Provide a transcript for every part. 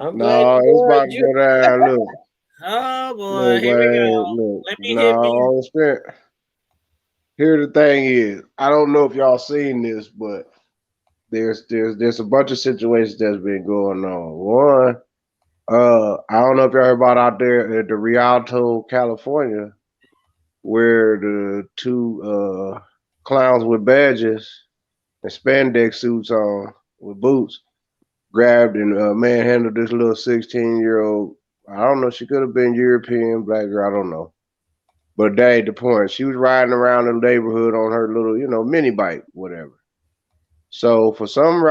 I'm glad No, you it's about enjoyed to you. go down. Look, Oh boy, look, here we man, go. look. Let me hit mute. No, here the thing is, I don't know if y'all seen this, but there's a bunch of situations that's been going on. One, I don't know if y'all heard about out there at the Rialto, California, where the two clowns with badges and spandex suits on with boots grabbed and manhandled this little 16-year-old. I don't know. She could have been European, black girl. I don't know. But that ain't the point. She was riding around the neighborhood on her little, mini bike, whatever. So for some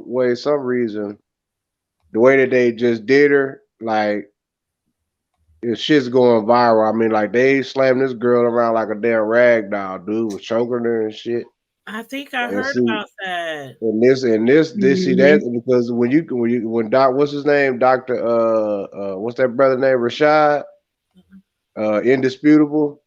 way, some reason, the way that they just did her, like, this shit's going viral. I mean, like, they slammed this girl around like a damn rag doll. Dude was choking her and shit. I think I And heard see, about that. and this see Hmm. that because when Doc, what's his name, Doctor what's that brother name, Rashad, indisputable.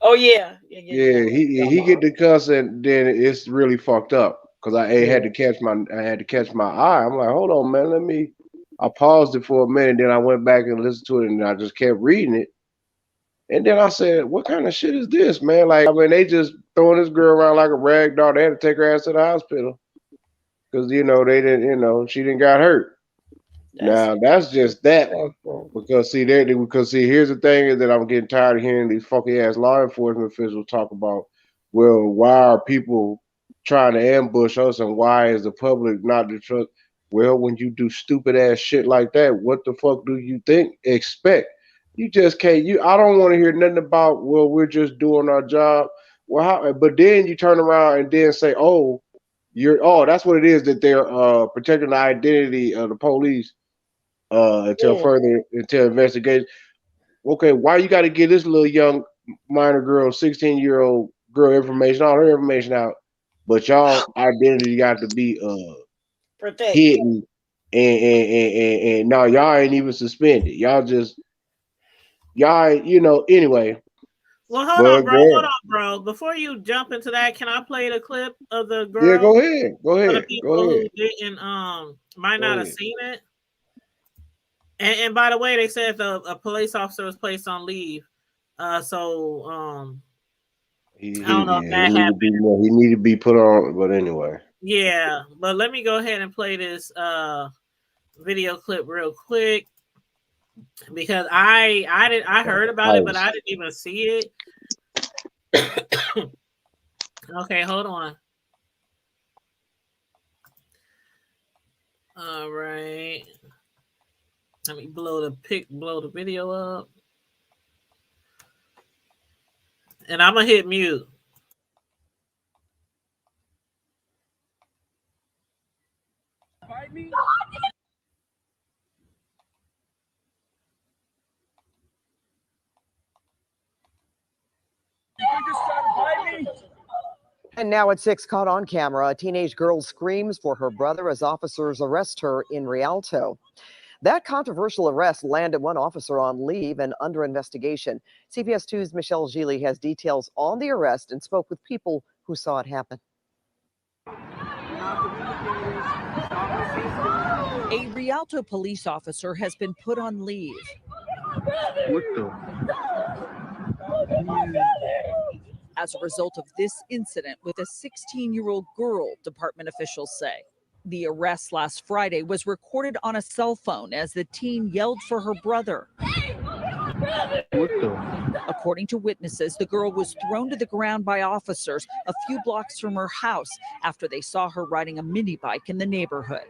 Oh yeah, yeah, yeah, yeah. Yeah, he get the cuss and then it's really fucked up because Yeah. I had to catch my eye. I'm like, hold on, man, let me. I paused it for a minute, then I went back and listened to it, and I just kept reading it. And then I said, what kind of shit is this, man? Like, I mean, they just throwing this girl around like a rag doll. They had to take her ass to the hospital because they didn't, she didn't got hurt. That's Now that's just that disrespectful. because here's the thing is that I'm getting tired of hearing these fucking ass law enforcement officials talk about, well, why are people trying to ambush us and why is the public not to trust? Well, when you do stupid ass shit like that, what the fuck do you expect? You just can't. I don't want to hear nothing about. Well, we're just doing our job. Well, how? But then you turn around and then say, oh, that's what it is that they're protecting the identity of the police Yeah. until investigation. Okay, why you got to give this little young minor girl, 16-year-old girl all her information out, but y'all identity got to be Protected. hidden, and no, y'all ain't even suspended. Y'all anyway. Well, hold But on, bro. Hold girl, on, bro. Before you jump into that, can I play the clip of the yeah, girl go for the ahead, people who didn't might go not have ahead. seen it? And by the way, they said a police officer was placed on leave. So I don't know if He that need to happened. be more. He need to be put on. But anyway, Yeah, but let me go ahead and play this video clip real quick because I heard about it, but I nice. didn't even see it. Okay, hold on. All right. Let me blow the video up. And I'm gonna hit mute. And now at 6, caught on camera, a teenage girl screams for her brother as officers arrest her in Rialto. That controversial arrest landed one officer on leave and under investigation. CBS 2's Michelle Gili has details on the arrest and spoke with people who saw it happen. A Rialto police officer has been put on leave. What the? As a result of this incident with a 16-year-old girl, department officials say. The arrest last Friday was recorded on a cell phone as the teen yelled for her brother. What the? According to witnesses, the girl was thrown to the ground by officers a few blocks from her house after they saw her riding a mini bike in the neighborhood.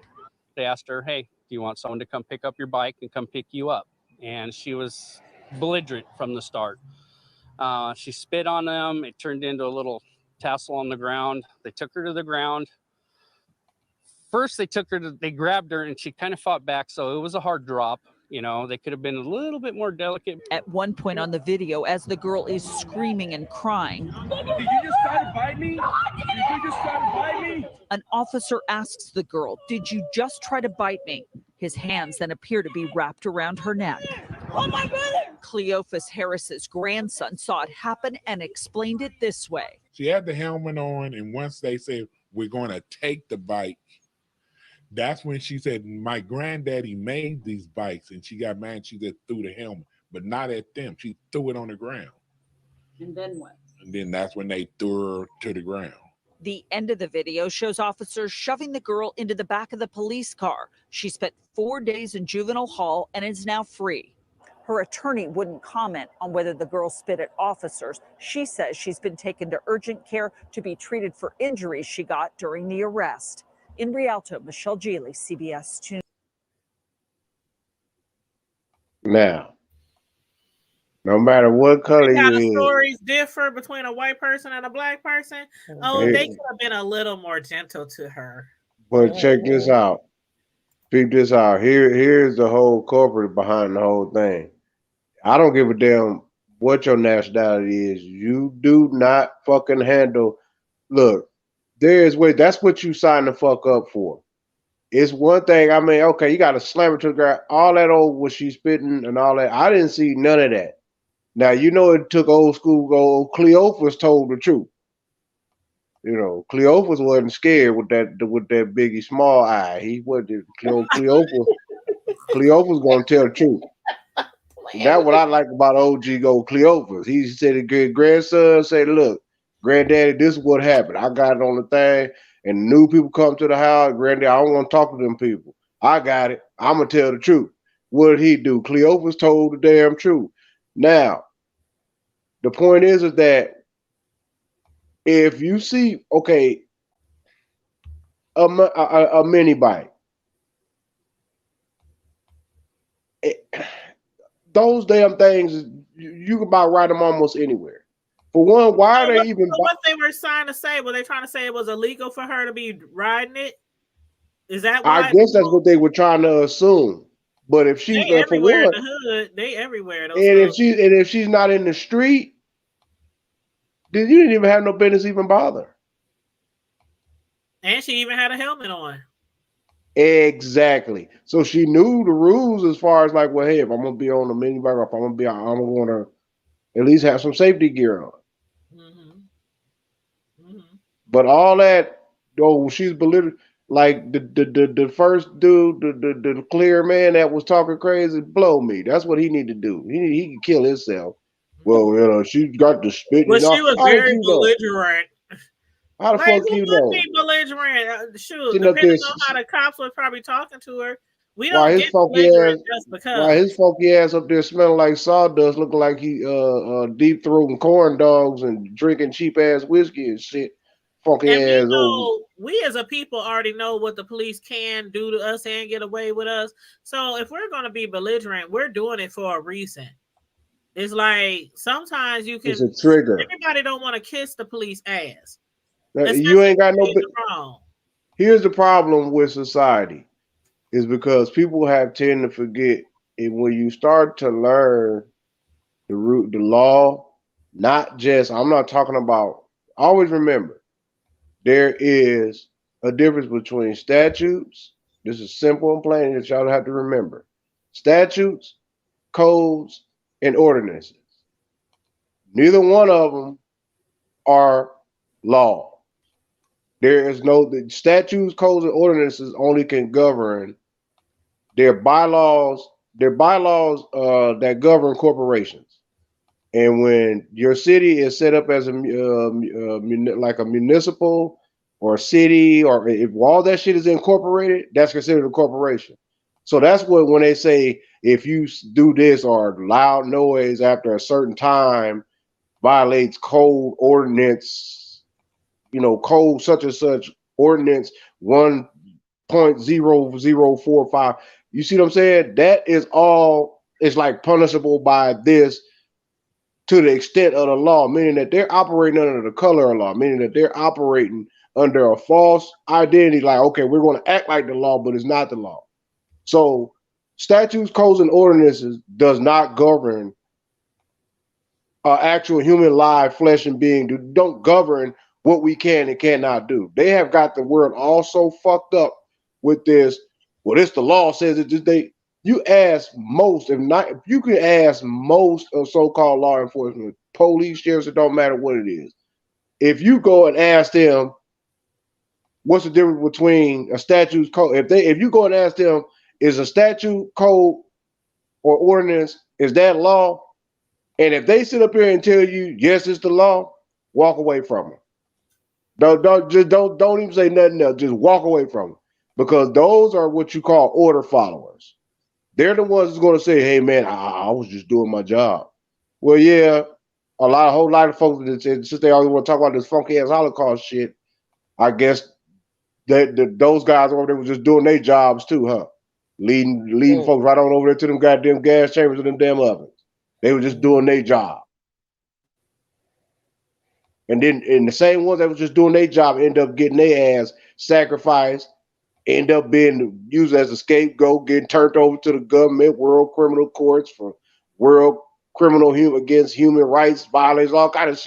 They asked her, hey, do you want someone to come pick up your bike and come pick you up? And she was belligerent from the start. She spit on them. It turned into a little tassel on the ground. They took her to the ground. First, they grabbed her and she kind of fought back. So it was a hard drop. They could have been a little bit more delicate. At one point on the video, as the girl is screaming and crying, "Did you just try to bite me? Did you just try to bite me?" An officer asks the girl, "Did you just try to bite me?" His hands then appear to be wrapped around her neck. Oh my brother! Cleophas Harris's grandson saw it happen and explained it this way. She had the helmet on, and once they said, we're going to take the bike, That's when she said, my granddaddy made these bikes, and she got mad. She just threw the helmet, but not at them. She threw it on the ground. And then what? And then that's when they threw her to the ground. The end of the video shows officers shoving the girl into the back of the police car. She spent 4 days in juvenile hall and is now free. Her attorney wouldn't comment on whether the girl spit at officers. She says she's been taken to urgent care to be treated for injuries she got during the arrest. In Rialto, Michelle Geely, CBS 2. Now, no matter what color How you the is, stories differ between a white person and a black person. Oh, they could have been a little more gentle to her. but check this out. Peep this out. Here's the whole culprit behind the whole thing. I don't give a damn what your nationality is. You do not fucking handle. Look, there is way. That's what you signed the fuck up for. It's one thing. I mean, okay, you got to slam her to the ground. All that old was she spitting and all that. I didn't see none of that. Now you know it took old school. Old Cleophas told the truth. You know, Cleophas wasn't scared with that Biggie Small eye. He wasn't. Cleophas gonna tell the truth. That's what I like about OG Go Cleophas. He said his grandson say, look, granddaddy, this is what happened. I got it on the thing, and new people come to the house. Granddaddy, I don't want to talk to them people. I got it. I'm gonna tell the truth. What did he do? Cleophas told the damn truth. Now, the point is that if you see, okay, a mini bike, those damn things, you can about ride them almost anywhere. For one, why are they even? What they were trying to say? Were they trying to say it was illegal for her to be riding it? Is that why? I guess that's what they were trying to assume. But if she's everywhere in the hood, they everywhere. And if she's not in the street, then you didn't even have no business even bother. And she even had a helmet on. Exactly. So she knew the rules as far as like, well, hey, if I'm gonna be on the mini bike, if I'm gonna at least have some safety gear on. But all that, she's belligerent. Like the first dude, the clear man that was talking crazy, blow me. That's what he need to do. He can kill himself. Well, you know, she got the spit. But she was very belligerent. How the fuck you know? Be belligerent? Shoot, depending on how the cops were probably talking to her, we don't get belligerent just because. Why his funky ass up there smelling like sawdust, looking like he deep throating corn dogs and drinking cheap ass whiskey and shit. Funky ass. We as a people already know what the police can do to us and get away with us. So if we're gonna be belligerent, we're doing it for a reason. It's like sometimes you can. It's a trigger. Everybody don't want to kiss the police ass. You ain't got no. Here's the problem with society, is because people have tend to forget, and when you start to learn the law, not just. I'm not talking about. Always remember, there is a difference between statutes. This is simple and plain that y'all have to remember: statutes, codes, and ordinances. Neither one of them are law. There is the statutes, codes, and ordinances only can govern their bylaws. Their bylaws that govern corporations. And when your city is set up as like a municipal or a city, or if all that shit is incorporated, that's considered a corporation. So that's what when they say if you do this or loud noise after a certain time violates code ordinance. You know, code such and such ordinance 1.0045. You see what I'm saying? That is all. It's like punishable by this to the extent of the law, meaning that they're operating under the color of law, meaning that they're operating under a false identity. Like, okay, we're going to act like the law, but it's not the law. So statutes, codes, and ordinances does not govern actual human live flesh and being. Don't govern what we can and cannot do. They have got the world all so fucked up with this. Well, this the law says it. You ask most, if you can ask most of so-called law enforcement, police, sheriffs, it don't matter what it is. If you go and ask them, what's the difference between a statute code? If you go and ask them, is a statute code or ordinance, is that law? And if they sit up here and tell you, yes, it's the law, walk away from them. Don't even say nothing else. Just walk away from them. Because those are what you call order followers. They're the ones that's going to say, hey man, I was just doing my job. Well, yeah, a whole lot of folks, since they always want to talk about this funky ass Holocaust shit, I guess those guys over there were just doing their jobs too, huh? Leading folks right on over there to them goddamn gas chambers and them damn ovens. They were just doing their job. And then the same ones that was just doing their job end up getting their ass sacrificed, end up being used as a scapegoat, getting turned over to the government, world criminal courts for world criminal against human rights violations, all kind of shit.